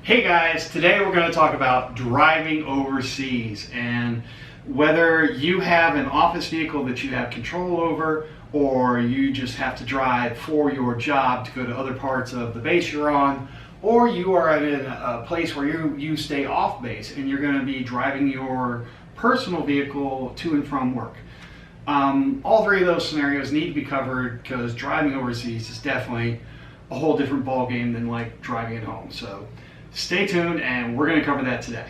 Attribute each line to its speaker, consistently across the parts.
Speaker 1: Hey guys, today we're going to talk about driving overseas, and whether you have an office vehicle that you have control over or you just have to drive for your job to go to other parts of the base you're on, or you are in a place where you stay off base and you're going to be driving your personal vehicle to and from work. All three of those scenarios need to be covered because driving overseas is definitely a whole different ball game than like driving at home. So stay tuned and we're going to cover that today.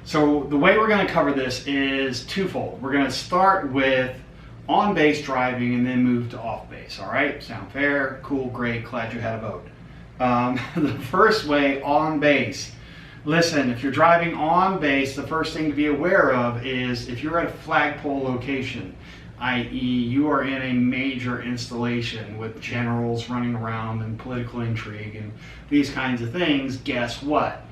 Speaker 1: So the way we're going to cover this is twofold. We're going to start with on-base driving and then move to off-base. All right, sound fair? Cool, great, glad you had a vote. The first way, on-base. Listen, if you're driving on base, the first thing to be aware of is if you're at a flagpole location, i.e. you are in a major installation with generals running around and political intrigue and these kinds of things, guess what?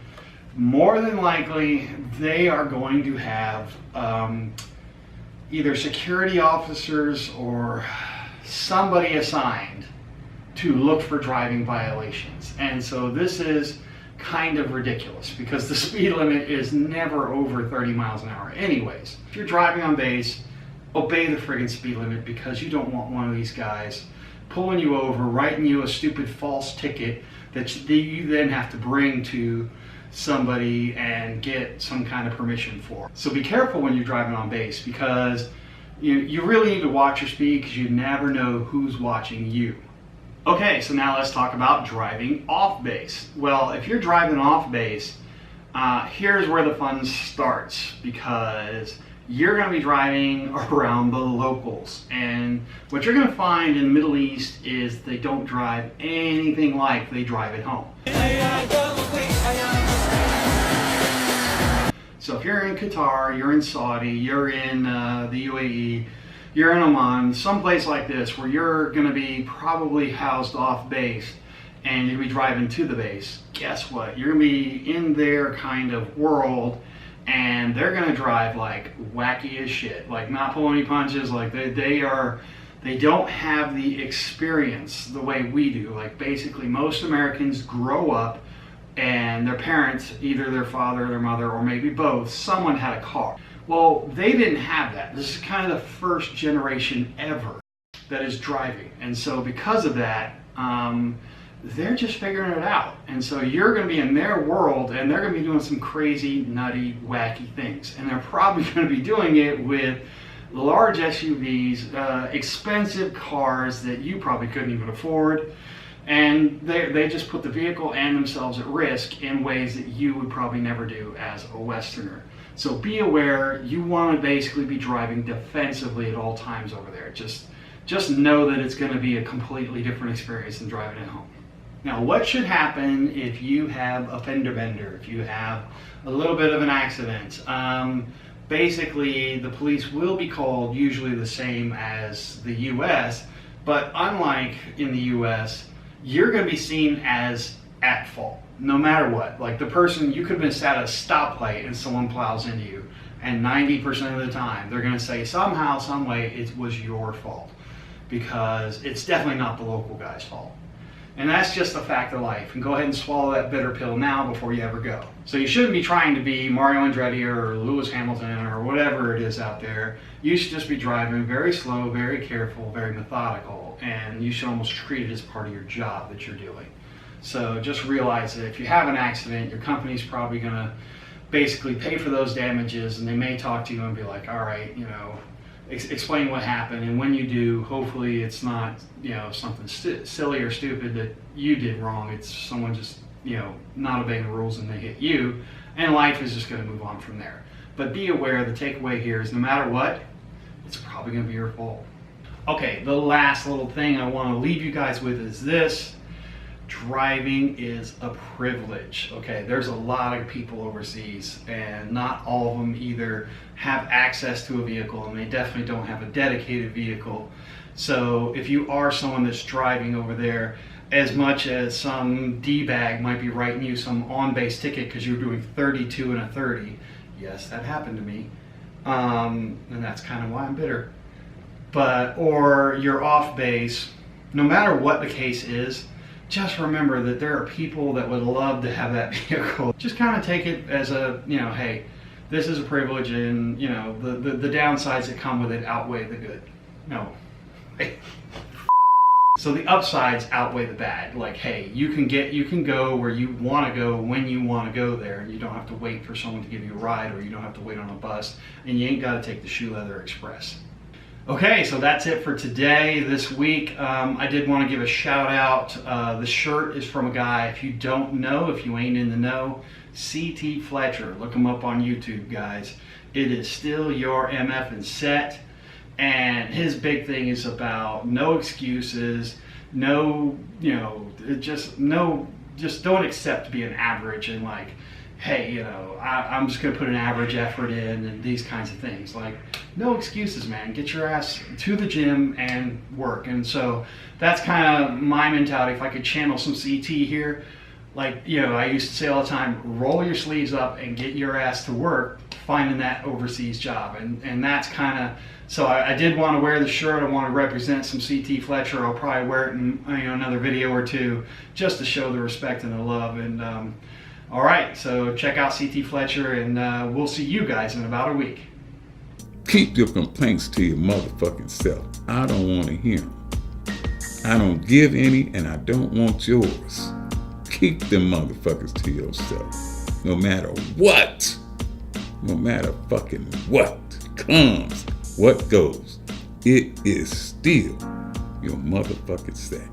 Speaker 1: More than likely, they are going to have either security officers or somebody assigned to look for driving violations. And so this is kind of ridiculous because the speed limit is never over 30 miles an hour anyways. If you're driving on base, obey the friggin' speed limit because you don't want one of these guys pulling you over, writing you a stupid false ticket that you then have to bring to somebody and get some kind of permission for. So be careful when you're driving on base because you really need to watch your speed because you never know who's watching you. Okay, so now let's talk about driving off base. Well, if you're driving off base, here's where the fun starts because you're going to be driving around the locals. And what you're going to find in the Middle East is they don't drive anything like they drive at home. So if you're in Qatar, you're in Saudi, you're in the UAE, you're in Oman, someplace like this where you're going to be probably housed off base and you'll be driving to the base, guess what? You're going to be in their kind of world and they're going to drive like wacky as shit, like not pull any punches, like they don't have the experience the way we do. Like basically most Americans grow up and their parents, either their father or their mother or maybe both, someone had a car. Well, they didn't have that. This is kind of the first generation ever that is driving. And so because of that, they're just figuring it out. And so you're going to be in their world and they're going to be doing some crazy, nutty, wacky things. And they're probably going to be doing it with large SUVs, expensive cars that you probably couldn't even afford. And they just put the vehicle and themselves at risk in ways that you would probably never do as a Westerner. So be aware, you want to basically be driving defensively at all times over there. Just know that it's going to be a completely different experience than driving at home. Now, what should happen if you have a fender bender, if you have a little bit of an accident? Basically, the police will be called, usually the same as the US, but unlike in the US, you're going to be seen as at fault, no matter what. Like the person, you could have been sat at a stoplight and someone plows into you, and 90% of the time they're going to say somehow, some way it was your fault because it's definitely not the local guy's fault. And that's just a fact of life. And go ahead and swallow that bitter pill now before you ever go. So you shouldn't be trying to be Mario Andretti or Lewis Hamilton or whatever it is out there. You should just be driving very slow, very careful, very methodical, and you should almost treat it as part of your job that you're doing. So just realize that if you have an accident, your company's probably going to basically pay for those damages, and they may talk to you and be like, all right, explain what happened, and when you do, hopefully it's not something silly or stupid that you did wrong. It's someone just not obeying the rules and they hit you, and life is just going to move on from there. But be aware, the takeaway here is no matter what, it's probably going to be your fault. Okay, the last little thing I want to leave you guys with is this. Driving is a privilege. Okay, there's a lot of people overseas and not all of them either have access to a vehicle and they definitely don't have a dedicated vehicle. So if you are someone that's driving over there, as much as some D-bag might be writing you some on-base ticket because you're doing 32 and a 30. Yes, that happened to me. And that's kind of why I'm bitter. But, or you're off base, no matter what the case is, just remember that there are people that would love to have that vehicle. Just kind of take it as a, you know, hey, this is a privilege, and, you know, the downsides that come with it outweigh the good. No. So the upsides outweigh the bad. Like, hey, you can go where you want to go when you want to go there. You don't have to wait for someone to give you a ride, or you don't have to wait on a bus, and you ain't got to take the Shoe Leather Express. Okay, so that's it for today, this week. I did want to give a shout out. The shirt is from a guy, if you don't know, if you ain't in the know, CT Fletcher. Look him up on YouTube, guys. It is still your MF and set. And his big thing is about no excuses, no, you know, just don't accept being average and like, hey, you know, I'm just going to put an average effort in and these kinds of things. Like, no excuses, man. Get your ass to the gym and work. And so that's kind of my mentality. If I could channel some CT here, like, you know, I used to say all the time, roll your sleeves up and get your ass to work finding that overseas job. And that's kind of, so I did want to wear the shirt. I want to represent some CT Fletcher. I'll probably wear it in, you know, another video or two just to show the respect and the love. And all right, so check out CT Fletcher, and we'll see you guys in about a week.
Speaker 2: Keep your complaints to your motherfucking self. I don't want to hear them. I don't give any, and I don't want yours. Keep them motherfuckers to yourself. No matter what. No matter fucking what comes, what goes. It is still your motherfucking set.